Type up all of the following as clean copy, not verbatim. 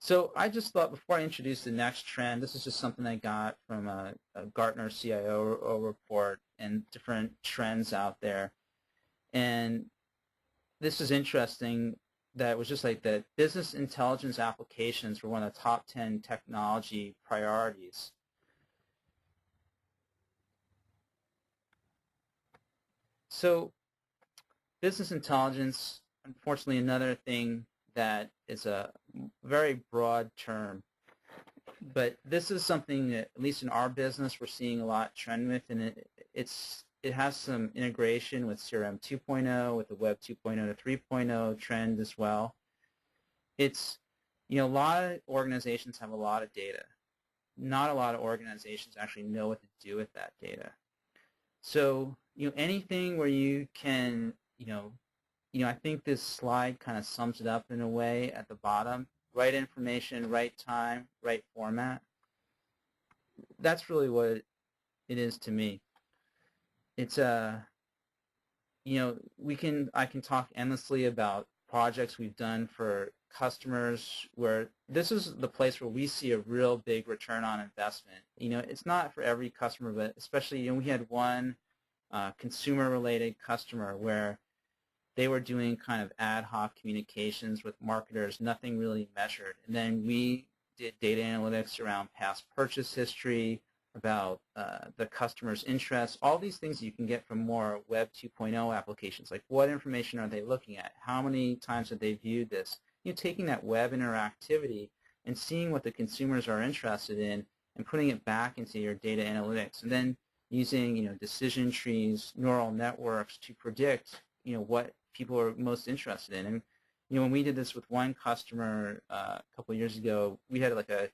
So I just thought before I introduce the next trend, this is just something I got from a Gartner CIO report and different trends out there. And this is interesting that it was just like that business intelligence applications were one of the top 10 technology priorities. So business intelligence, unfortunately, another thing that is a very broad term. But this is something that, at least in our business, we're seeing a lot trend with, and it has some integration with CRM 2.0, with the Web 2.0 to 3.0 trend as well. It's, a lot of organizations have a lot of data. Not a lot of organizations actually know what to do with that data. So, anything where you can, I think this slide kind of sums it up in a way at the bottom. Right information, right time, right format. That's really what it is to me. It's I can talk endlessly about projects we've done for customers where this is the place where we see a real big return on investment. It's not for every customer, but especially, we had one consumer-related customer where they were doing kind of ad hoc communications with marketers, nothing really measured. And then we did data analytics around past purchase history, about the customer's interests, all these things you can get from more Web 2.0 applications, like what information are they looking at, how many times have they viewed this, taking that web interactivity and seeing what the consumers are interested in and putting it back into your data analytics, and then using decision trees, neural networks to predict what people are most interested in. And when we did this with one customer a couple of years ago, we had like a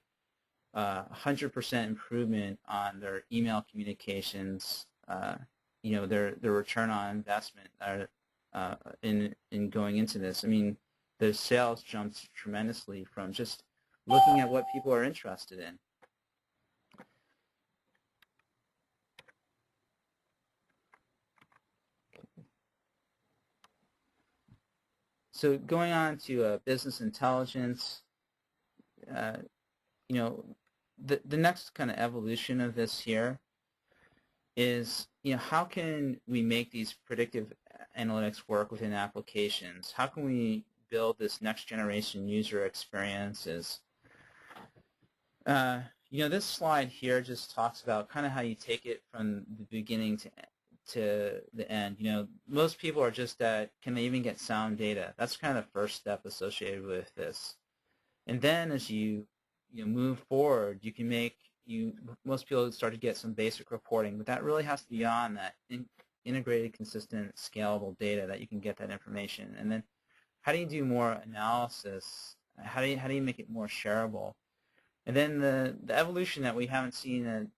100% improvement on their email communications. Their return on investment in going into this. I mean, the sales jumped tremendously from just looking at what people are interested in. So going on to business intelligence, the next kind of evolution of this here is, how can we make these predictive analytics work within applications? How can we build this next generation user experiences? This slide here just talks about kind of how you take it from the beginning to the end. Most people are just at, can they even get sound data? That's kind of the first step associated with this. And then as you move forward, you can most people start to get some basic reporting, but that really has to be on that integrated, consistent, scalable data that you can get that information. And then how do you do more analysis? How do you make it more shareable? And then the evolution that we haven't seen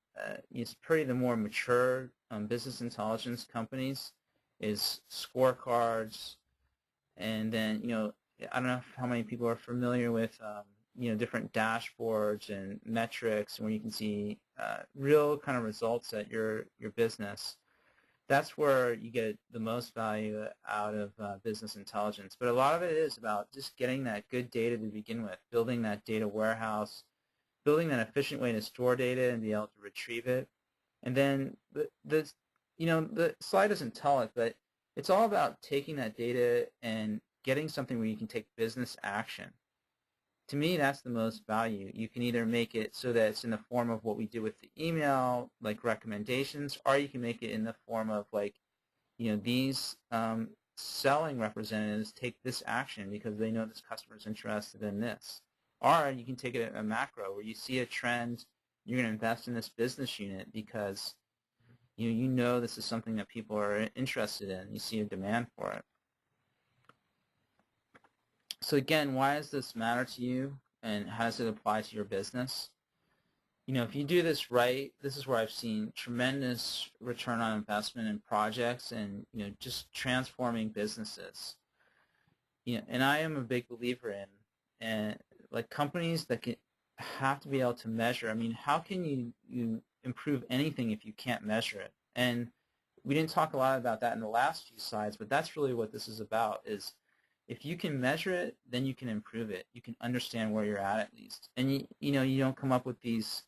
is pretty the more mature business intelligence companies is scorecards, and then I don't know how many people are familiar with different dashboards and metrics where you can see real kind of results at your business. That's where you get the most value out of business intelligence. But a lot of it is about just getting that good data to begin with, building that data warehouse, building that efficient way to store data and be able to retrieve it. And then the slide doesn't tell it, but it's all about taking that data and getting something where you can take business action. To me, that's the most value. You can either make it so that it's in the form of what we do with the email, like recommendations, or you can make it in the form of like, these selling representatives take this action because they know this customer is interested in this. Or you can take it at a macro where you see a trend, you're going to invest in this business unit because you know this is something that people are interested in. You see a demand for it. So again, why does this matter to you, and how does it apply to your business? If you do this right, this is where I've seen tremendous return on investment in projects and just transforming businesses. And I am a big believer in like companies that have to be able to measure. I mean, how can you improve anything if you can't measure it? And we didn't talk a lot about that in the last few slides, but that's really what this is about. Is If you can measure it, then you can improve it. You can understand where you're at least. And you don't come up with these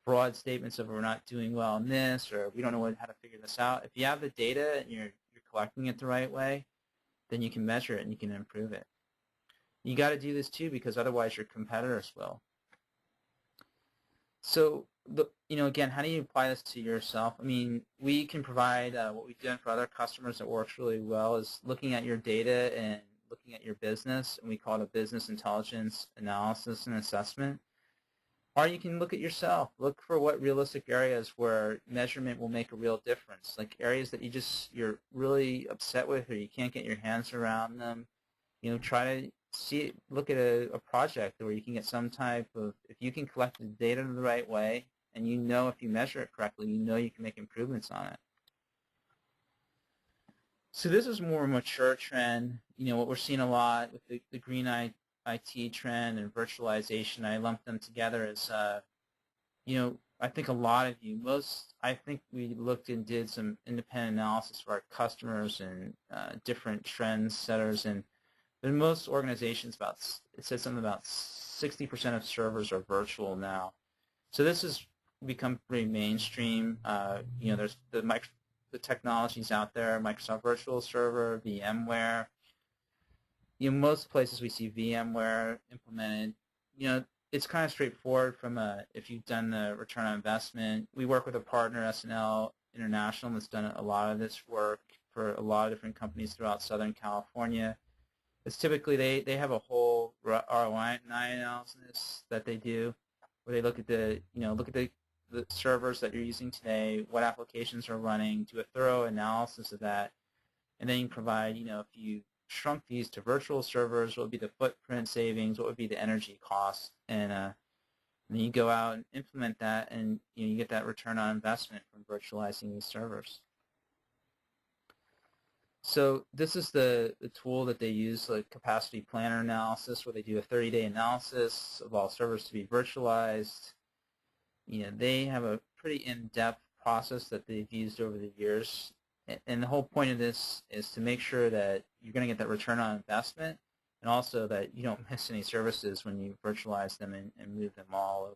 broad statements of we're not doing well in this or we don't know how to figure this out. If you have the data and you're collecting it the right way, then you can measure it and you can improve it. You got to do this too because otherwise your competitors will. So, again, how do you apply this to yourself? I mean, we can provide what we've done for other customers that works really well is looking at your data and looking at your business, and we call it a business intelligence analysis and assessment. Or you can look at yourself. Look for what realistic areas where measurement will make a real difference, like areas that you're really upset with or you can't get your hands around them. Try to look at a project where you can get some type of, if you can collect the data the right way, and if you measure it correctly, you can make improvements on it. So this is more a mature trend. What we're seeing a lot with the green IT trend and virtualization, I lump them together as, I think a lot of I think we looked and did some independent analysis for our customers and different trend setters, and in most organizations, it says something about 60% of servers are virtual now. So this has become pretty mainstream. There's the technologies out there, Microsoft Virtual Server, VMware. Most places we see VMware implemented. It's kind of straightforward if you've done the return on investment. We work with a partner, SNL International, that's done a lot of this work for a lot of different companies throughout Southern California. It's typically they have a whole ROI analysis that they do, where they look at the servers that you're using today, what applications are running, do a thorough analysis of that, and then you provide, if you shrunk these to virtual servers, what would be the footprint savings, what would be the energy costs, and then you go out and implement that, and you get that return on investment from virtualizing these servers. So this is the tool that they use, like capacity planner analysis, where they do a 30-day analysis of all servers to be virtualized. They have a pretty in-depth process that they've used over the years. And the whole point of this is to make sure that you're going to get that return on investment, and also that you don't miss any services when you virtualize them and move them all over.